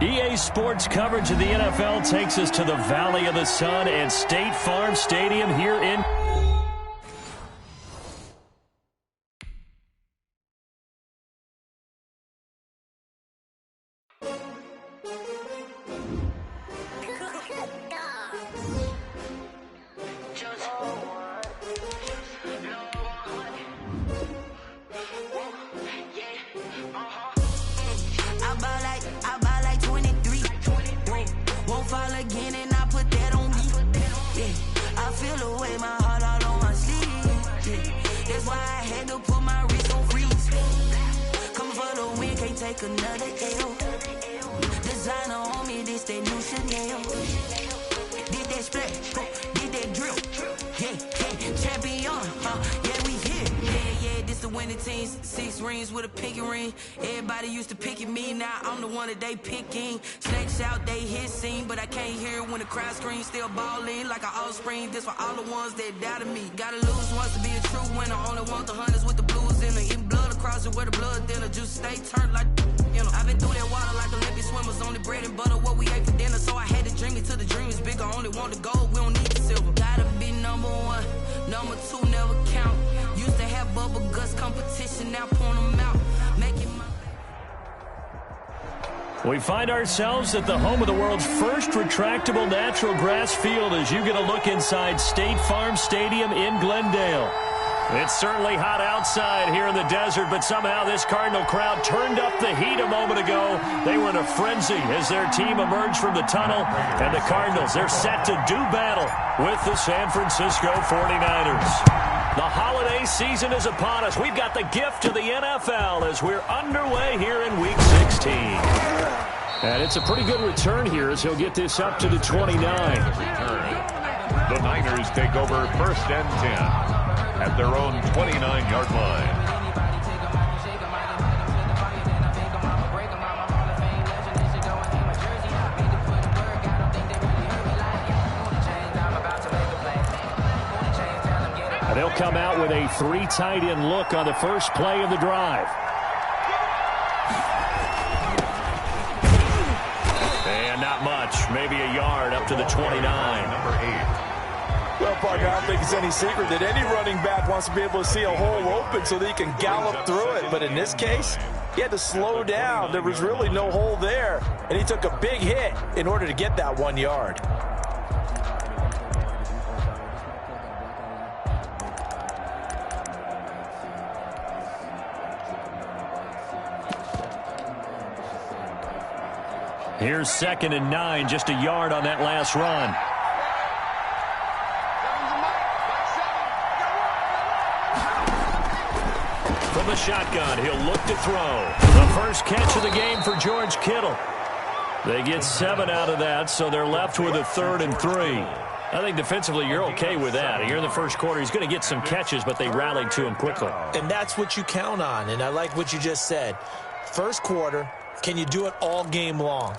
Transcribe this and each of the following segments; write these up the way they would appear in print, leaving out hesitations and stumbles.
EA Sports coverage of the NFL takes us to the Valley of the Sun and State Farm Stadium here in... Everybody used to pick at me, now I'm the one that they picking. Snakes out, they hit scene, but I can't hear it when the crowd screams. Still balling like an offspring. This for all the ones that doubted me. Gotta lose once to be a true winner. Only want the hunters with the blues in it. Eating blood across it where the blood thinner. Juice stay turned like, you know. I've been through that water like Olympic swimmers. Only bread and butter, what we ate for dinner. So I had to dream it till the dream is bigger. Only want the gold, we don't need the silver. Gotta be number one, number two never count. Used to have bubble guts competition, now point them out. We find ourselves at the home of the world's first retractable natural grass field as you get a look inside State Farm Stadium in Glendale. It's certainly hot outside here in the desert, but somehow this Cardinal crowd turned up the heat a moment ago. They were in a frenzy as their team emerged from the tunnel, and the Cardinals, they're set to do battle with the San Francisco 49ers. The holiday season is upon us. We've got the gift of the NFL as we're underway here in Week 16. And it's a pretty good return here as he'll get this up to the 29. The Niners take over 1st and 10 at their own 29-yard line. They'll come out with a 3 tight end look on the first play of the drive. And not much, maybe a yard up to the 29. Number 8. Well, partner, I don't think it's any secret that any running back wants to be able to see a hole open so that he can gallop through it. But in this case, he had to slow down. There was really no hole there, and he took a big hit in order to get that 1 yard. Here's 2nd and 9, just a yard on that last run. From the shotgun, he'll look to throw. The first catch of the game for George Kittle. They get 7 out of that, so they're left with a 3rd and 3. I think defensively you're okay with that. Here in the first quarter, he's going to get some catches, but they rallied to him quickly. And that's what you count on, and I like what you just said. First quarter, can you do it all game long?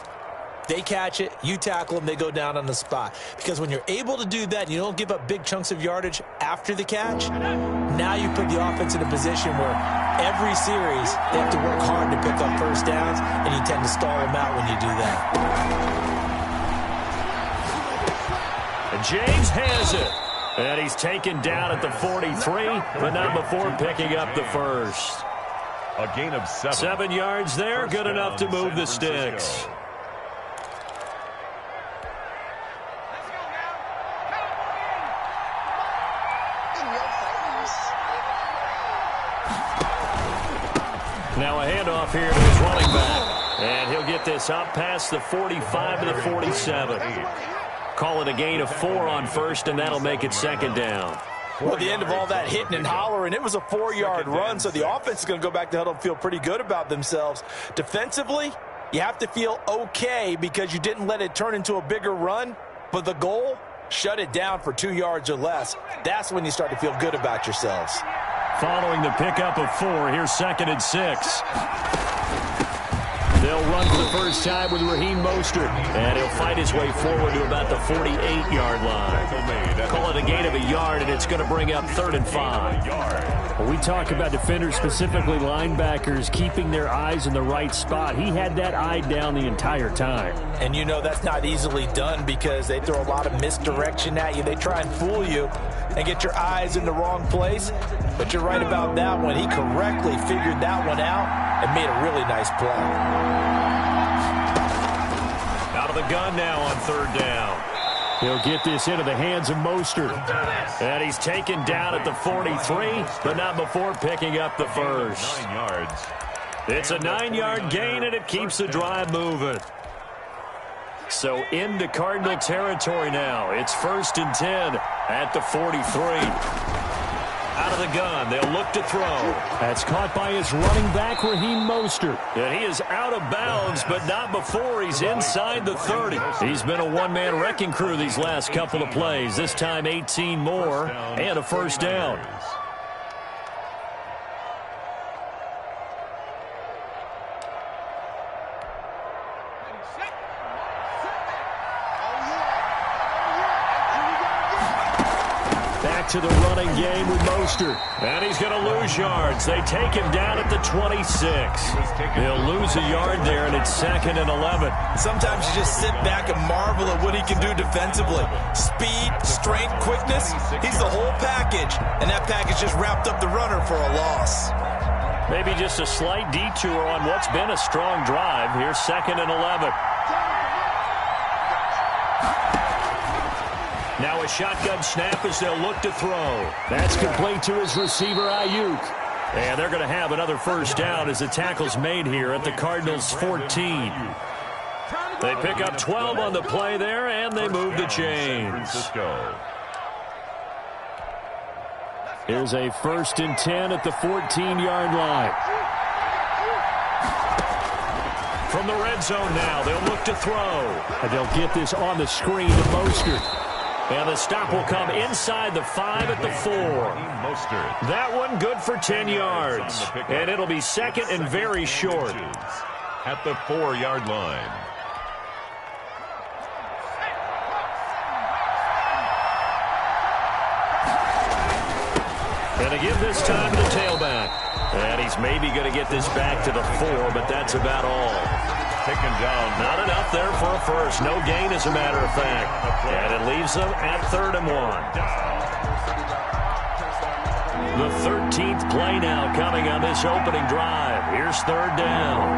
They catch it, you tackle them, they go down on the spot. Because when you're able to do that and you don't give up big chunks of yardage after the catch, now you put the offense in a position where every series they have to work hard to pick up first downs, and you tend to stall them out when you do that. And James has it. And he's taken down at the 43, but not before picking up the first. A gain of 7. 7 yards there, good enough to move the sticks. Now a handoff here to his running back. And he'll get this up past the 45 to the 47. Call it a gain of 4 on first, and that'll make it 2nd down. Well, at the end of all that hitting and hollering, it was a 4-yard run, so the offense is going to go back to huddle and feel pretty good about themselves. Defensively, you have to feel okay because you didn't let it turn into a bigger run, but the goal, shut it down for 2 yards or less. That's when you start to feel good about yourselves. Following the pickup of 4, here's 2nd and 6. They'll run for the first time with Raheem Mostert, and he'll fight his way forward to about the 48-yard line. Call it a gain of a yard, and it's going to bring up 3rd and 5. Well, we talk about defenders, specifically linebackers, keeping their eyes in the right spot. He had that eye down the entire time. And you know that's not easily done because they throw a lot of misdirection at you. They try and fool you and get your eyes in the wrong place. But you're right about that one. He correctly figured that one out and made a really nice play. Out of the gun now on 3rd down. He'll get this into the hands of Mostert. And he's taken down at the 43, but not before picking up the first. 9 yards. It's a 9-yard gain, and it keeps the drive moving. So into Cardinal territory now. It's 1st and 10 at the 43. Out of the gun, they'll look to throw. That's caught by his running back, Raheem Mostert. And he is out of bounds, but not before he's inside the 30. He's been a one-man wrecking crew these last couple of plays. This time 18 more and a first down. To the running game with Mostert. And he's going to lose yards. They take him down at the 26. They'll lose a yard there, and it's 2nd and 11. Sometimes you just sit back and marvel at what he can do defensively. Speed, strength, quickness. He's the whole package. And that package just wrapped up the runner for a loss. Maybe just a slight detour on what's been a strong drive. Here's 2nd and 11. Now a shotgun snap as they'll look to throw. That's complete to his receiver, Ayuk. And they're going to have another first down as the tackle's made here at the Cardinals' 14. They pick up 12 on the play there, and they move the chains. Here's a 1st and 10 at the 14-yard line. From the red zone now, they'll look to throw. And they'll get this on the screen to Mostert. And the stop will come inside the 5 at the 4. That one good for 10 yards. And it'll be 2nd and very short. At the 4-yard line. And to give this time to the tailback. And he's maybe going to get this back to the 4, but that's about all. Taken down. Not enough there for a first. No gain, as a matter of fact. And it leaves them at 3rd and 1. The 13th play now coming on this opening drive. Here's 3rd down.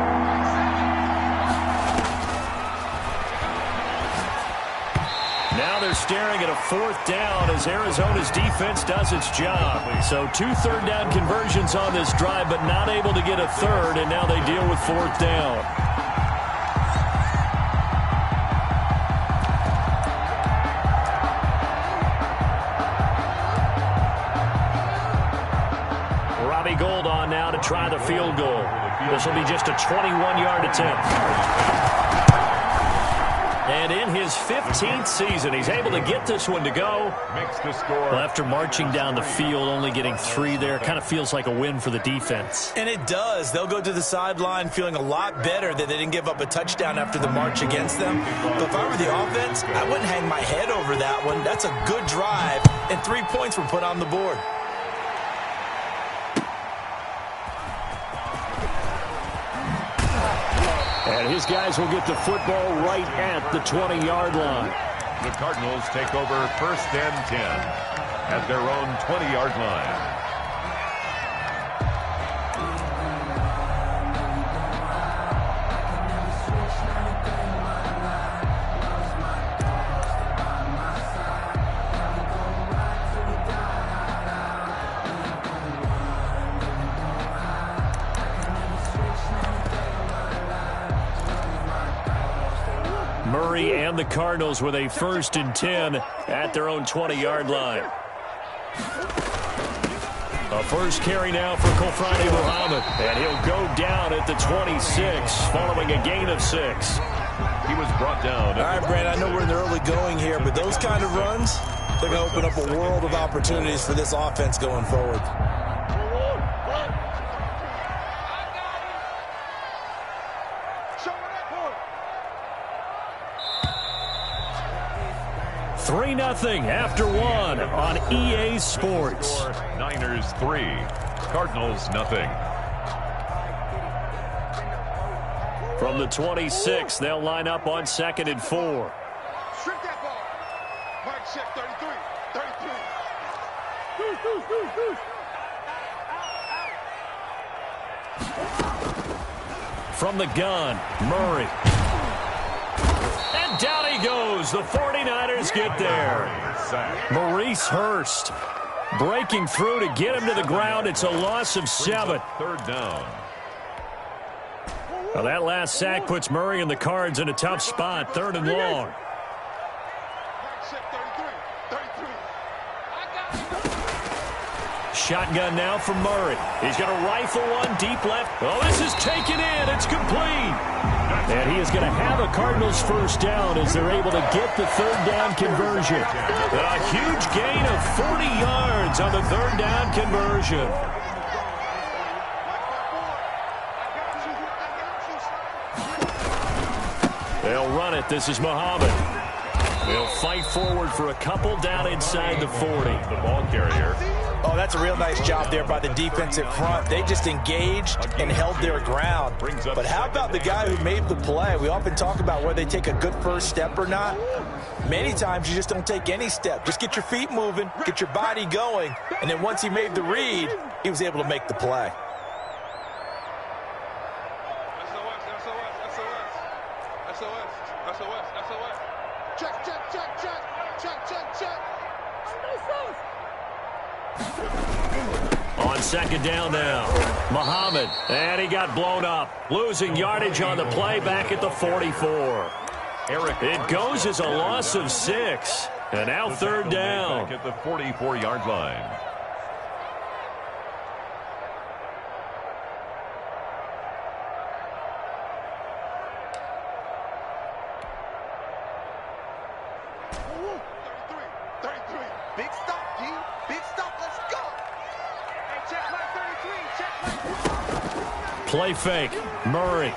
Now they're staring at a 4th down as Arizona's defense does its job. So 2 3rd down conversions on this drive, but not able to get a 3rd, and now they deal with 4th down. Gold on now to try the field goal. This will be just a 21-yard attempt. And in his 15th season, he's able to get this one to go. Makes the score. Well, after marching down the field, only getting 3 there, kind of feels like a win for the defense. And it does. They'll go to the sideline feeling a lot better that they didn't give up a touchdown after the march against them. But if I were the offense, I wouldn't hang my head over that one. That's a good drive, and 3 points were put on the board. And his guys will get the football right at the 20-yard line. The Cardinals take over 1st and 10 at their own 20-yard line. Murray and the Cardinals with a 1st and 10 at their own 20-yard line. A first carry now for Kofrani Muhammad, and he'll go down at the 26 following a gain of 6. He was brought down. All right, Brand, I know we're in the early going here, but those kind of runs, they're going to open up a world of opportunities for this offense going forward. 3-0 after one on EA Sports. Niners 3, Cardinals nothing. From the 26, they'll line up on 2nd and 4. Strip that ball. Mike check 33. 33. From the gun, Murray. And down he goes. The 49ers get there. Maurice Hurst breaking through to get him to the ground. It's a loss of 7. Third down. Well, that last sack puts Murray and the Cards in a tough spot. 3rd and long. Mike check 33. 33. Shotgun now from Murray. He's going to rifle one deep left. Oh, this is taken in. It's complete. And he is going to have a Cardinals first down as they're able to get the 3rd down conversion. A huge gain of 40 yards on the 3rd down conversion. They'll run it. This is Muhammad. They'll fight forward for a couple down inside the 40. The ball carrier. Oh, that's a real nice job there by the defensive front. They just engaged and held their ground. But how about the guy who made the play? We often talk about whether they take a good first step or not. Many times you just don't take any step. Just get your feet moving, get your body going, and then once he made the read, he was able to make the play. On 2nd down now, Muhammad, and he got blown up. Losing yardage on the play back at the 44. It goes as a loss of 6. And now 3rd down. Back at the 44-yard line. Big stop, D. Big stop. Let's go. Hey, check my 33. Check my... Play fake. Murray.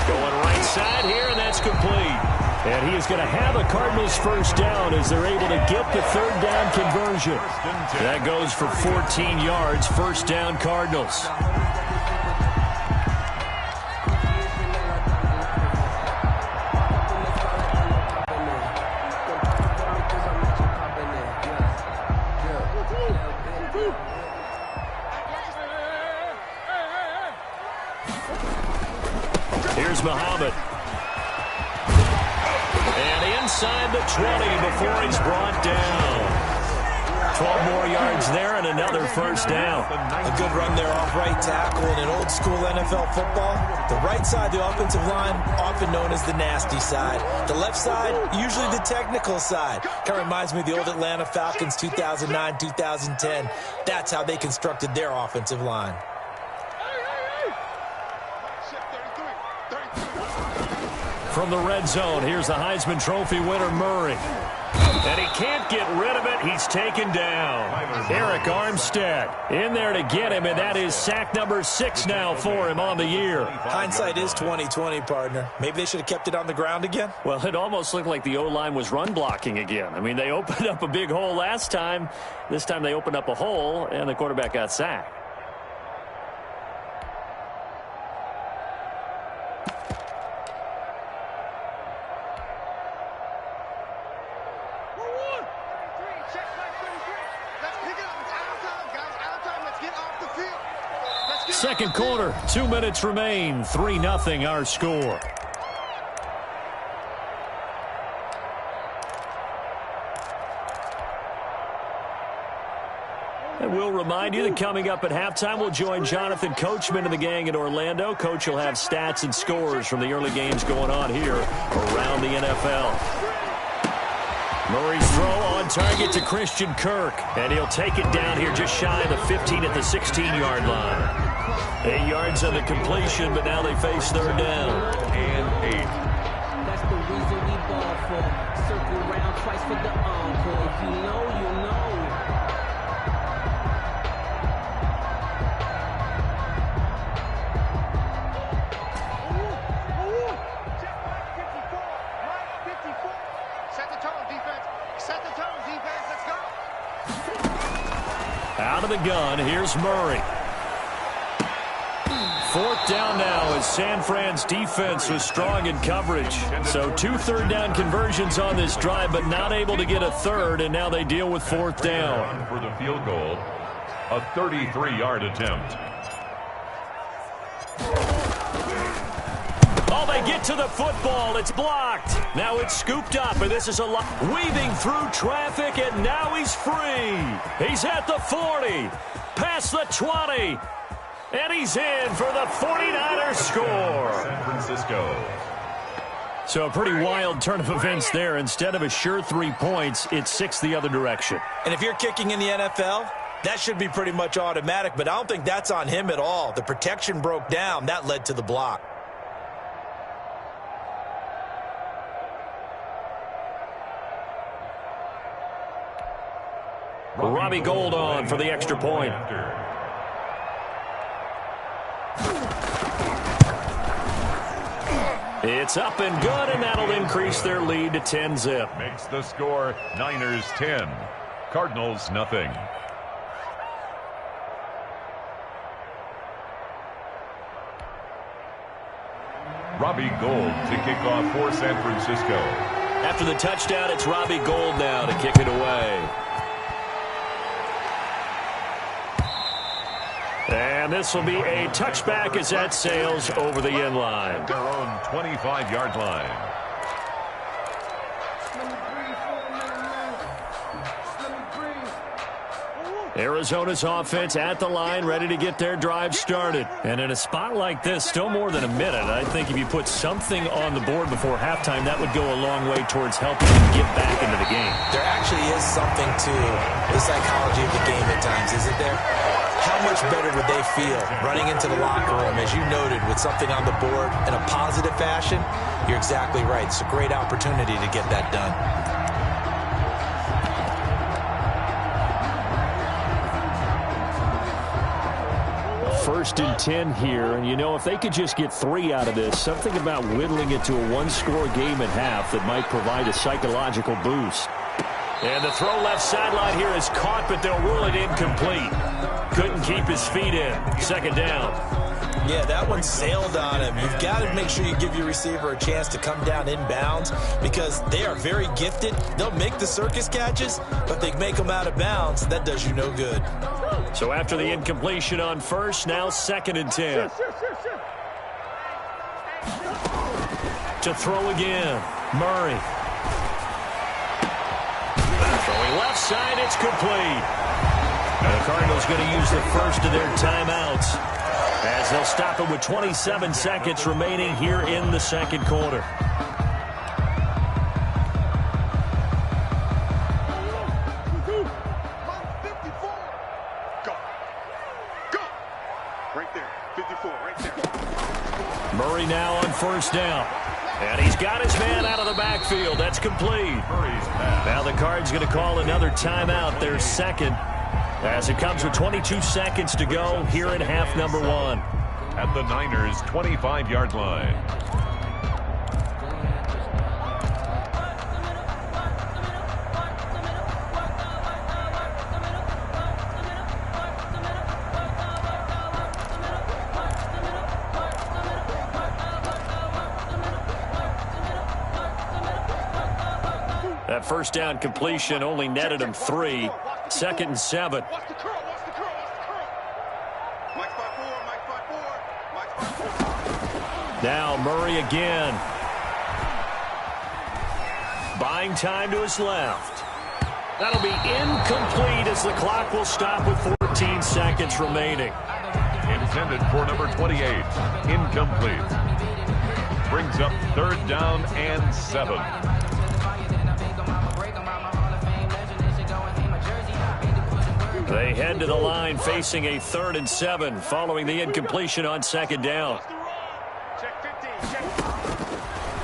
Going right side here, and that's complete. And he is going to have a Cardinals first down as they're able to get the 3rd down conversion. That goes for 14 yards. First down, Cardinals. Here's Muhammad. And inside the 20 before he's brought down. 12 more yards there and another first down. A good run there off right tackle in an old school NFL football. The right side, the offensive line, often known as the nasty side. The left side, usually the technical side. Kind of reminds me of the old Atlanta Falcons 2009, 2010. That's how they constructed their offensive line. From the red zone, here's the Heisman Trophy winner, Murray. And he can't get rid of it. He's taken down. Eric Armstead in there to get him, and that is sack number 6 now for him on the year. Hindsight is 20/20, partner. Maybe they should have kept it on the ground again. Well, it almost looked like the O-line was run blocking again. I mean, they opened up a big hole last time. This time they opened up a hole, and the quarterback got sacked. Second quarter, 2 minutes remain. 3-0 our score. And we'll remind you that coming up at halftime, we'll join Jonathan Coachman and the gang in Orlando. Coach will have stats and scores from the early games going on here around the NFL. Murray's throw on target to Christian Kirk, and he'll take it down here just shy of the 15 at the 16-yard line. 8 yards on the completion, but now they face 3rd down. And 8. That's the reason we ball for. Circle round twice for the encore. If you know, you know. Check Mike 54. Mike 54. Out of the gun, here's Murray. 4th down now as San Fran's defense was strong in coverage. So 2 third-down conversions on this drive, but not able to get a third, and now they deal with 4th down. For the field goal, a 33-yard attempt. Oh, they get to the football. It's blocked. Now it's scooped up, and this is a lot. Weaving through traffic, and now he's free. He's at the 40, past the 20. And he's in for the 49ers score. San Francisco. So a pretty wild turn of events there. Instead of a sure 3 points, it's 6 the other direction. And if you're kicking in the NFL, that should be pretty much automatic, but I don't think that's on him at all. The protection broke down. That led to the block. Robbie Gould on for the extra point. It's up and good, and that'll increase their lead to 10-zip. Makes the score Niners 10, Cardinals nothing. Robbie Gould to kick off for San Francisco. After the touchdown, it's Robbie Gould now to kick it away. And this will be a touchback as that sails over the end line. Their own 25-yard line. Arizona's offense at the line, ready to get their drive started. And in a spot like this, still more than a minute, I think if you put something on the board before halftime, that would go a long way towards helping them get back into the game. There actually is something to the psychology of the game at times, isn't there? How much better would they feel running into the locker room, as you noted, with something on the board in a positive fashion? You're exactly right. It's a great opportunity to get that done. First and 10 here, and you know, if they could just get 3 out of this, something about whittling it to a one-score game at half that might provide a psychological boost. And the throw left sideline here is caught, but they'll rule it incomplete. Couldn't keep his feet in. 2nd down. Yeah, that one sailed on him. You've got to make sure you give your receiver a chance to come down inbounds because they are very gifted. They'll make the circus catches, but they make them out of bounds. That does you no good. So after the incompletion on first, now 2nd and 10. To throw again, Murray. Throwing left side, it's complete. And the Cardinals going to use the first of their timeouts as they'll stop it with 27 seconds remaining here in the 2nd quarter. Right there, 54, right there. Murray now on 1st down. And he's got his man out of the backfield. That's complete. Now the Cards going to call another timeout, their 2nd, as it comes with 22 seconds to go here in half number 1. At the Niners' 25-yard line. That 1st down completion only netted him 3. 2nd and 7. Watch the curl, watch the curl, watch the curl. Mike 5-4, Mike 5-4, Mike 5-4. Now Murray again. Buying time to his left. That'll be incomplete as the clock will stop with 14 seconds remaining. Intended for number 28. Incomplete. Brings up 3rd down and 7. They head to the line facing a 3rd and 7 following the incompletion on 2nd down.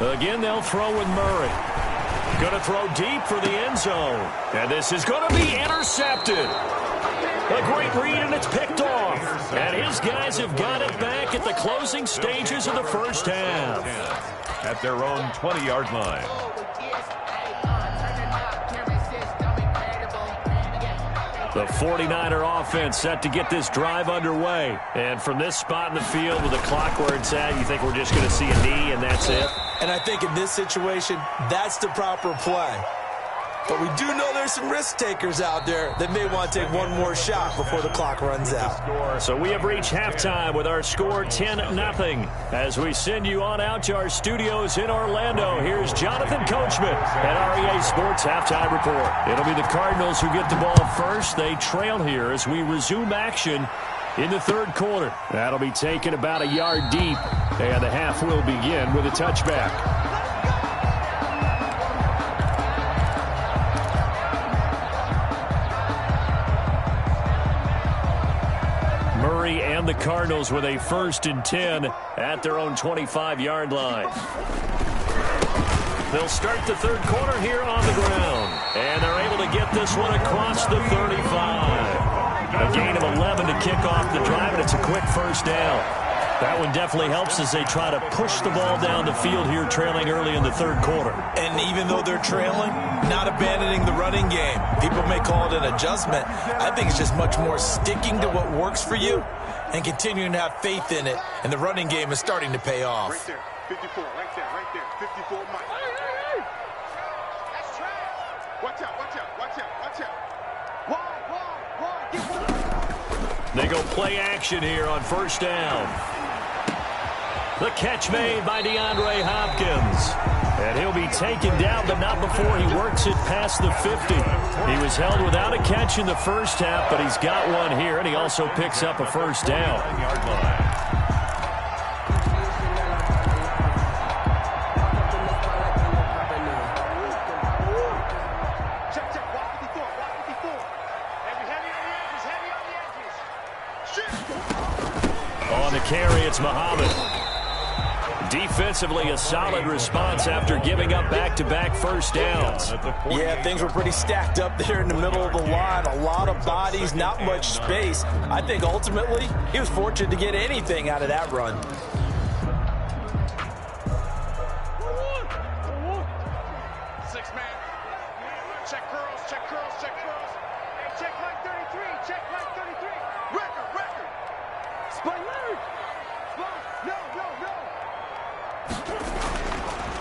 Again, they'll throw with Murray. Going to throw deep for the end zone. And this is going to be intercepted. A great read, and it's picked off. And his guys have got it back at the closing stages of the 1st half. At their own 20-yard line. The 49er offense set to get this drive underway. And from this spot in the field with the clock where it's at, you think we're just going to see a knee and that's it? And I think in this situation, that's the proper play. But we do know there's some risk takers out there that may want to take one more shot before the clock runs out. So we have reached halftime with our score 10-0. As we send you on out to our studios in Orlando, here's Jonathan Coachman at REA Sports Halftime Report. It'll be the Cardinals who get the ball first. They trail here as we resume action in the third quarter. That'll be taken about a yard deep, and the half will begin with a touchback. And the Cardinals with a 1st and 10 at their own 25-yard line. They'll start the third quarter here on the ground. And they're able to get this one across the 35. A gain of 11 to kick off the drive, and it's a quick first down. That one definitely helps as they try to push the ball down the field here, trailing early in the third quarter. And even though they're trailing, not abandoning the running game. People may call it an adjustment. I think it's just much more sticking to what works for you and continuing to have faith in it. And the running game is starting to pay off. Right there, 54, right there, 54, Mike. That's trash. Watch out, watch out, watch out, watch out. Wide, get one. They go play action here on first down. The catch made by DeAndre Hopkins. And he'll be taken down, but not before he works it past the 50. He was held without a catch in the first half, but he's got one here, and he also picks up a first down. On the carry, it's Muhammad. Defensively, a solid response after giving up back-to-back first downs. Yeah, things were pretty stacked up there in the middle of the line. A lot of bodies, not much space. I think ultimately he was fortunate to get anything out of that run. Six-man. Check curls, check curls, check curls. Hey, check Mike 33, check Mike 33. Record. Spike Leonard. No.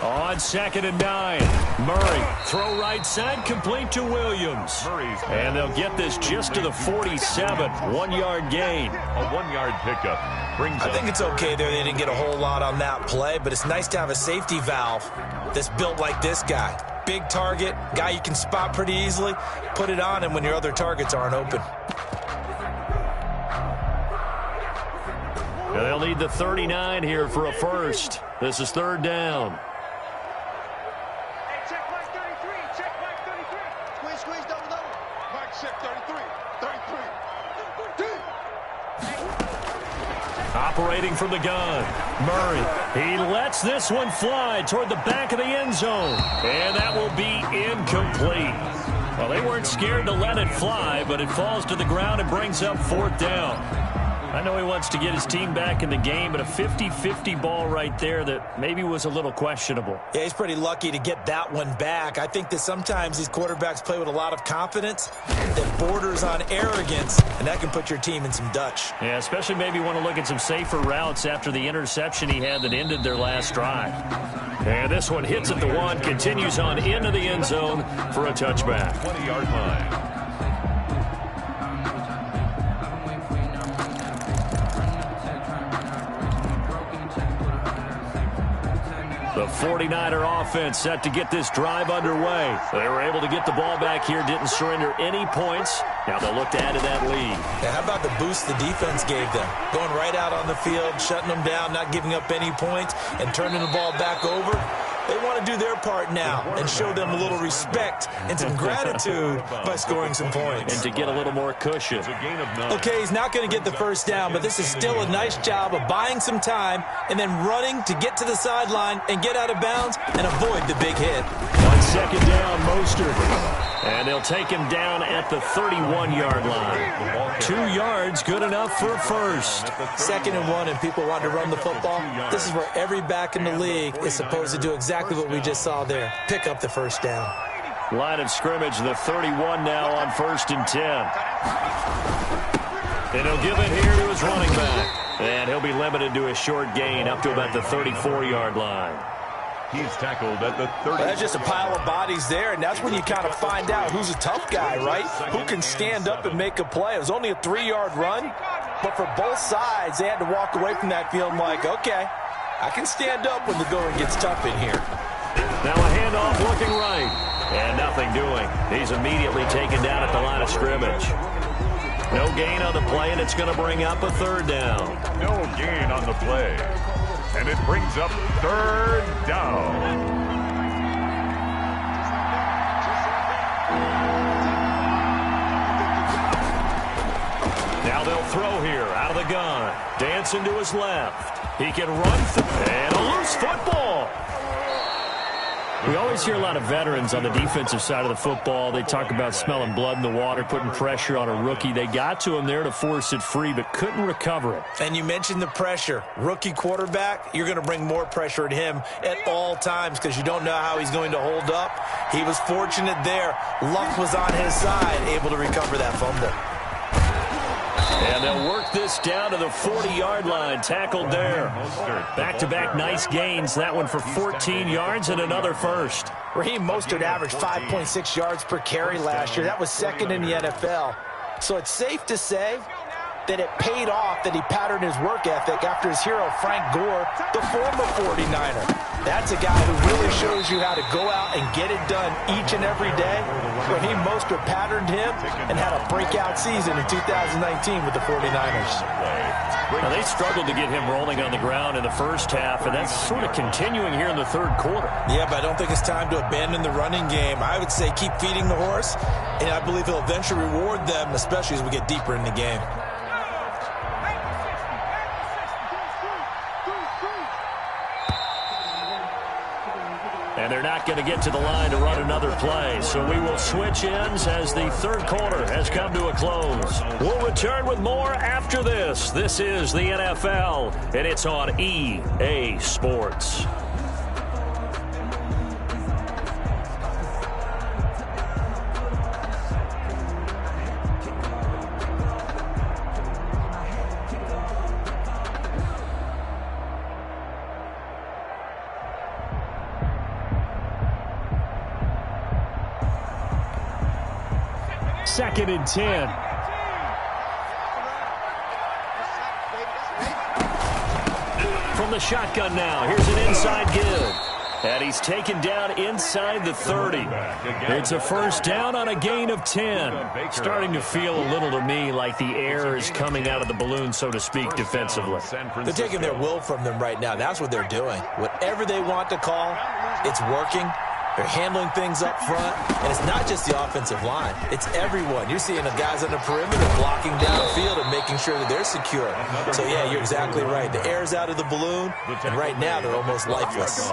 On 2nd and 9, Murray, throw right side, complete to Williams. And they'll get this just to the 47, 1-yard gain. A 1-yard pickup brings I up. think it's okay there. They didn't get a whole lot on that play, but it's nice to have a safety valve that's built like this guy. Big target, guy you can spot pretty easily. Put it on him when your other targets aren't open. And they'll need the 39 here for a first. This is third down. Hey, check Mike 33, check Mike 33. Squeeze, double. Mike, check 33. Operating from the gun, Murray. He lets this one fly toward the back of the end zone. And that will be incomplete. Well, they weren't scared to let it fly, but it falls to the ground and brings up 4th down. I know he wants to get his team back in the game, but a 50-50 ball right there that maybe was a little questionable. Yeah, he's pretty lucky to get that one back. I think that sometimes these quarterbacks play with a lot of confidence that borders on arrogance, and that can put your team in some Dutch. Yeah, especially maybe want to look at some safer routes after the interception he had that ended their last drive. And this one hits at the 1, continues on into the end zone for a touchback. 20-yard line. The 49er offense set to get this drive underway. They were able to get the ball back here, didn't surrender any points. Now they'll look to add to that lead. Yeah, how about the boost the defense gave them? Going right out on the field, shutting them down, not giving up any points, and turning the ball back over. They want to do their part now and show them a little respect and some gratitude by scoring some points. And to get a little more cushion. Okay, he's not going to get the first down, but this is still a nice job of buying some time and then running to get to the sideline and get out of bounds and avoid the big hit. On 2nd down, Mostert. And they'll take him down at the 31-yard line. 2 yards, good enough for a first. 2nd and 1, and people want to run the football. This is where every back in the league is supposed to do exactly what we just saw there. Pick up the first down. Line of scrimmage, the 31 now on 1st and 10. And he'll give it here to his running back. And he'll be limited to a short gain up to about the 34-yard line. He's tackled at the 30. Well, that's just a pile of bodies there, and that's when you kind of find out who's a tough guy, right? Who can stand up and make a play. It was only a 3-yard run, but for both sides, they had to walk away from that feeling like, okay, I can stand up when the going gets tough in here. Now a handoff looking right, and nothing doing. He's immediately taken down at the line of scrimmage. No gain on the play, and it's going to bring up a 3rd down. No gain on the play. And it brings up 3rd down. Now they'll throw here out of the gun. Dancing to his left. He can run through. And a loose football. We always hear a lot of veterans on the defensive side of the football. They talk about smelling blood in the water, putting pressure on a rookie. They got to him there to force it free, but couldn't recover it. And you mentioned the pressure. Rookie quarterback, you're going to bring more pressure at him at all times because you don't know how he's going to hold up. He was fortunate there. Luck was on his side, able to recover that fumble. And they'll work this down to the 40-yard line. Tackled there. Back-to-back nice gains. That one for 14 yards and another first. Raheem Mostert averaged 5.6 yards per carry last year. That was 2nd in the NFL. So it's safe to say that it paid off that he patterned his work ethic after his hero, Frank Gore, the former 49er. That's a guy who really shows you how to go out and get it done each and every day. Raheem Mostert patterned him and had a breakout season in 2019 with the 49ers. Now, they struggled to get him rolling on the ground in the first half, and that's sort of continuing here in the 3rd quarter. Yeah, but I don't think it's time to abandon the running game. I would say keep feeding the horse, and I believe he'll eventually reward them, especially as we get deeper in the game. And they're not going to get to the line to run another play. So we will switch ends as the 3rd quarter has come to a close. We'll return with more after this. This is the NFL, and it's on EA Sports. Second and 10. From the shotgun now, here's an inside give. And he's taken down inside the 30. It's a 1st down on a gain of 10. Starting to feel a little to me like the air is coming out of the balloon, so to speak, defensively. They're taking their will from them right now. That's what they're doing. Whatever they want to call, it's working. They're handling things up front, and it's not just the offensive line. It's everyone. You're seeing the guys on the perimeter blocking downfield and making sure that they're secure. So, yeah, you're exactly right. The air's out of the balloon, and right now they're almost lifeless.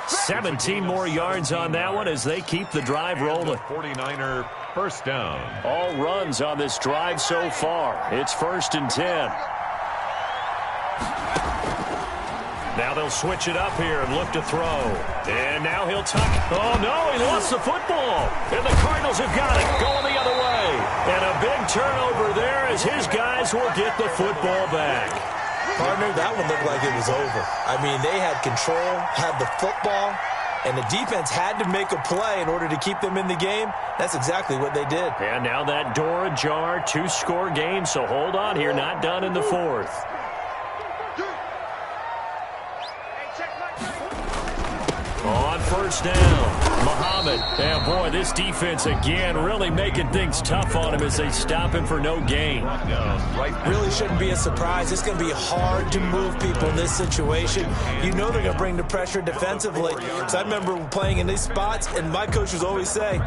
17 more yards on that one as they keep the drive rolling. 49er 1st down. All runs on this drive so far. It's 1st and 10. Now they'll switch it up here and look to throw. And now he'll tuck. Oh, no, he lost the football. And the Cardinals have got it going the other way. And a big turnover there as his guys will get the football back. Partner, that one looked like it was over. I mean, they had control, had the football, and the defense had to make a play in order to keep them in the game. That's exactly what they did. And now that door ajar, 2-score game, so hold on here, not done in the 4th. On 1st down, Muhammad. And boy, this defense again really making things tough on him as they stop him for no gain. Really shouldn't be a surprise. It's going to be hard to move people in this situation. You know they're going to bring the pressure defensively. So I remember playing in these spots, and my coaches always say,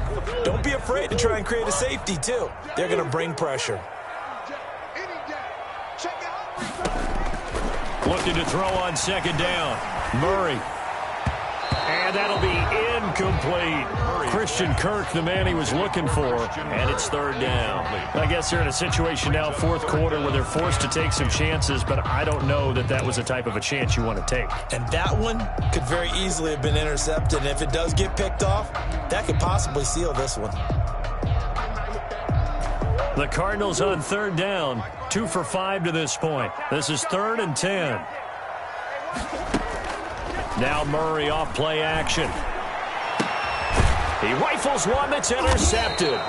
don't be afraid to try and create a safety too. They're going to bring pressure. Looking to throw on 2nd down. Murray. And that'll be incomplete. Christian Kirk, the man he was looking for, and it's third down. I guess they're in a situation now, fourth quarter, where they're forced to take some chances, but I don't know that that was the type of a chance you want to take. And that one could very easily have been intercepted. And if it does get picked off, that could possibly seal this one. The Cardinals on third down, 2 for 5 to this point. This is 3rd and 10. Now Murray off play action. He rifles one that's intercepted.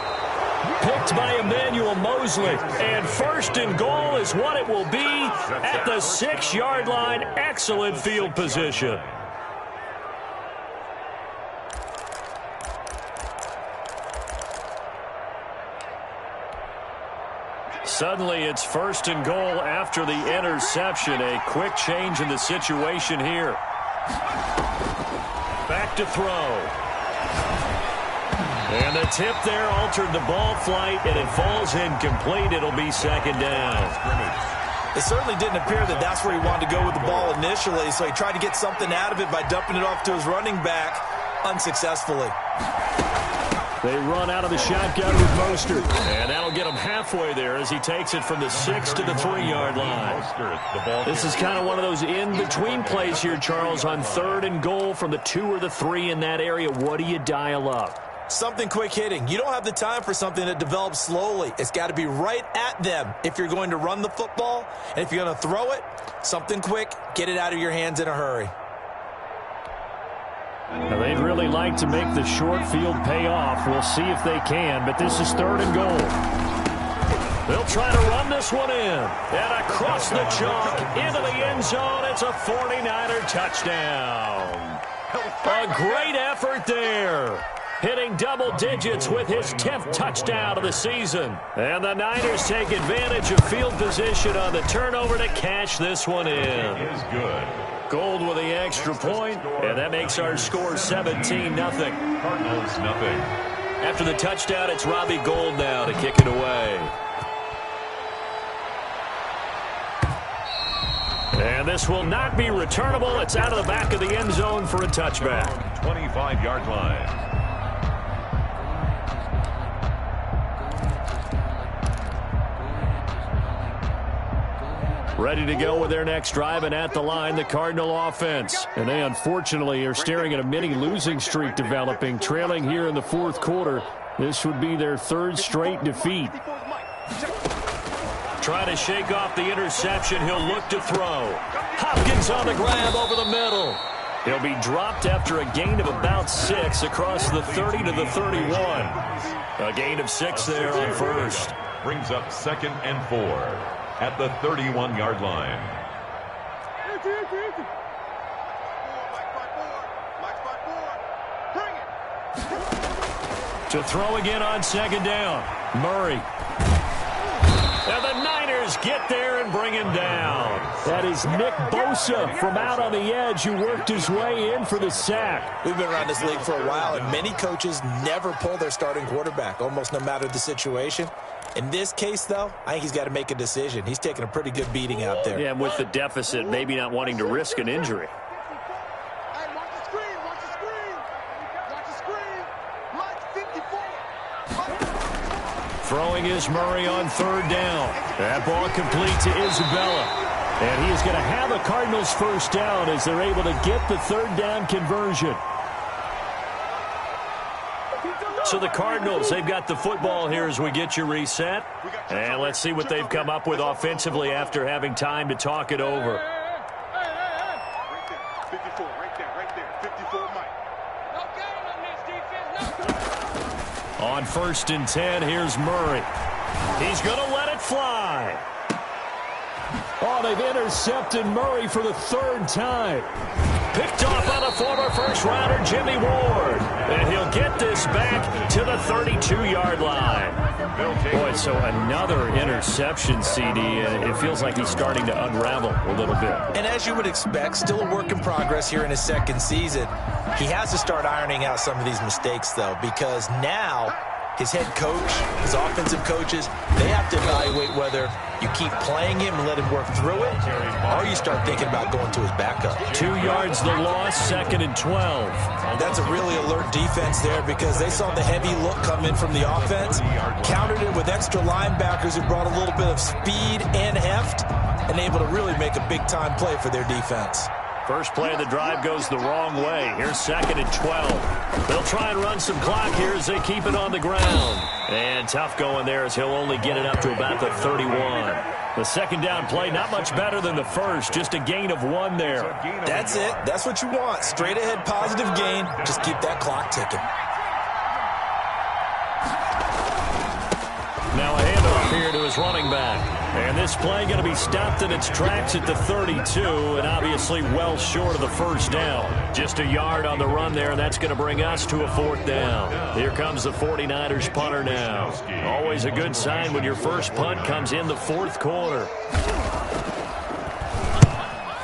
Picked by Emmanuel Mosley. And 1st and goal is what it will be at the 6-yard line. Excellent field position. Suddenly it's 1st and goal after the interception. A quick change in the situation here. Back to throw. And the tip there altered the ball flight, and it falls incomplete. It'll be 2nd down. It certainly didn't appear that that's where he wanted to go with the ball initially, so he tried to get something out of it by dumping it off to his running back unsuccessfully. They run out of the shotgun with Mostert, and that'll get him halfway there as he takes it from the 6 to the 3-yard line. This is kind of one of those in-between plays here, Charles, on 3rd and goal from the 2 or the 3 in that area. What do you dial up? Something quick hitting. You don't have the time for something that develops slowly. It's got to be right at them if you're going to run the football. And if you're going to throw it, something quick, get it out of your hands in a hurry. Now, they'd really like to make the short field pay off. We'll see if they can, but this is 3rd and goal. They'll try to run this one in. And across the chalk into the end zone. It's a 49er touchdown. A great effort there. Hitting double digits with his 10th touchdown of the season. And the Niners take advantage of field position on the turnover to cash this one in. It is good. Gold with the extra point, and that makes our score 17-0. Cardinals nothing. After the touchdown, it's Robbie Gould now to kick it away. And this will not be returnable. It's out of the back of the end zone for a touchback. 25-yard line. Ready to go with their next drive, and at the line, the Cardinal offense. And they, unfortunately, are staring at a mini losing streak developing, trailing here in the 4th quarter. This would be their 3rd straight defeat. Trying to shake off the interception. He'll look to throw. Hopkins on the grab over the middle. He'll be dropped after a gain of about 6 across the 30 to the 31. A gain of 6 there on 1st. Brings up 2nd and 4. At the 31-yard line. To throw again on 2nd down. Murray. And the Niners get there and bring him down. That is Nick Bosa from out on the edge who worked his way in for the sack. We've been around this league for a while, and many coaches never pull their starting quarterback, almost no matter the situation. In this case, though, I think he's got to make a decision. He's taking a pretty good beating out there. Yeah, and with the deficit, maybe not wanting to risk an injury. Throwing is Murray on 3rd down. That ball complete to Isabella. And he is going to have a Cardinals 1st down as they're able to get the 3rd down conversion. So the Cardinals, they've got the football here as we get you reset. And let's see what they've come up with offensively after having time to talk it over. On 1st and 10, here's Murray. He's going to let it fly. Oh, they've intercepted Murray for the 3rd time. Picked off by the former first-rounder Jimmy Ward. And he'll get this back to the 32-yard line. Boy, so another interception, CD. It feels like he's starting to unravel a little bit. And as you would expect, still a work in progress here in his 2nd season. He has to start ironing out some of these mistakes, though, because now his head coach, his offensive coaches, they have to evaluate whether you keep playing him and let him work through it, or you start thinking about going to his backup. 2 yards the loss, 2nd and 12. That's a really alert defense there because they saw the heavy look come in from the offense, countered it with extra linebackers who brought a little bit of speed and heft, and able to really make a big-time play for their defense. First play of the drive goes the wrong way. Here's 2nd and 12. They'll try and run some clock here as they keep it on the ground. And tough going there as he'll only get it up to about the 31. The second down play, not much better than the first. Just a gain of 1 there. That's it. That's what you want. Straight ahead positive gain. Just keep that clock ticking. Now a handoff here to his running back. And this play going to be stopped in its tracks at the 32, and obviously well short of the first down. Just a yard on the run there, and that's going to bring us to a 4th down. Here comes the 49ers punter now. Always a good sign when your first punt comes in the 4th quarter.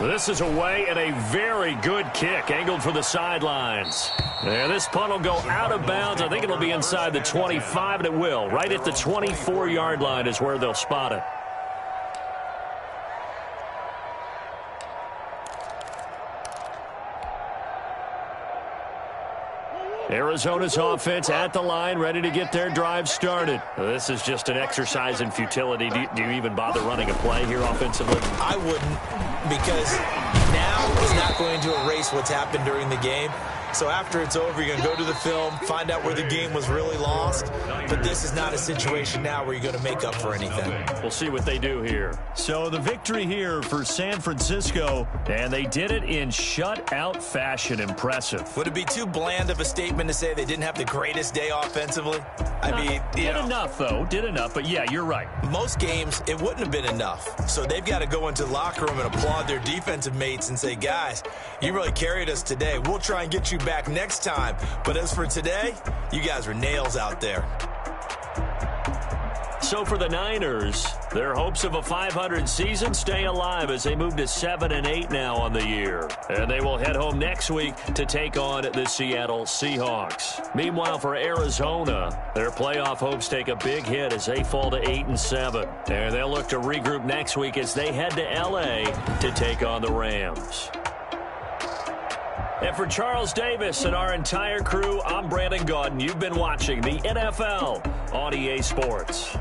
This is away and a very good kick, angled for the sidelines. And this punt will go out of bounds. I think it'll be inside the 25, and it will. Right at the 24-yard line is where they'll spot it. Arizona's offense at the line, ready to get their drive started. This is just an exercise in futility. Do you even bother running a play here offensively? I wouldn't, because now is not going to erase what's happened during the game. So after it's over, you're going to go to the film, find out where the game was really lost. But this is not a situation now where you're going to make up for anything. We'll see what they do here. So the victory here for San Francisco, and they did it in shutout fashion. Impressive. Would it be too bland of a statement to say they didn't have the greatest day offensively? I mean, did enough, though. Did enough, but yeah, you're right. Most games, it wouldn't have been enough. So they've got to go into the locker room and applaud their defensive mates and say, guys, you really carried us today. We'll try and get you back next time. But as for today, you guys were nails out there. So for the Niners, their hopes of a 500 season stay alive as they move to 7-8 now on the year. And they will head home next week to take on the Seattle Seahawks. Meanwhile, for Arizona, their playoff hopes take a big hit as they fall to 8-7. And they'll look to regroup next week as they head to L.A. to take on the Rams. And for Charles Davis and our entire crew, I'm Brandon Gaudin. You've been watching the NFL on EA Sports.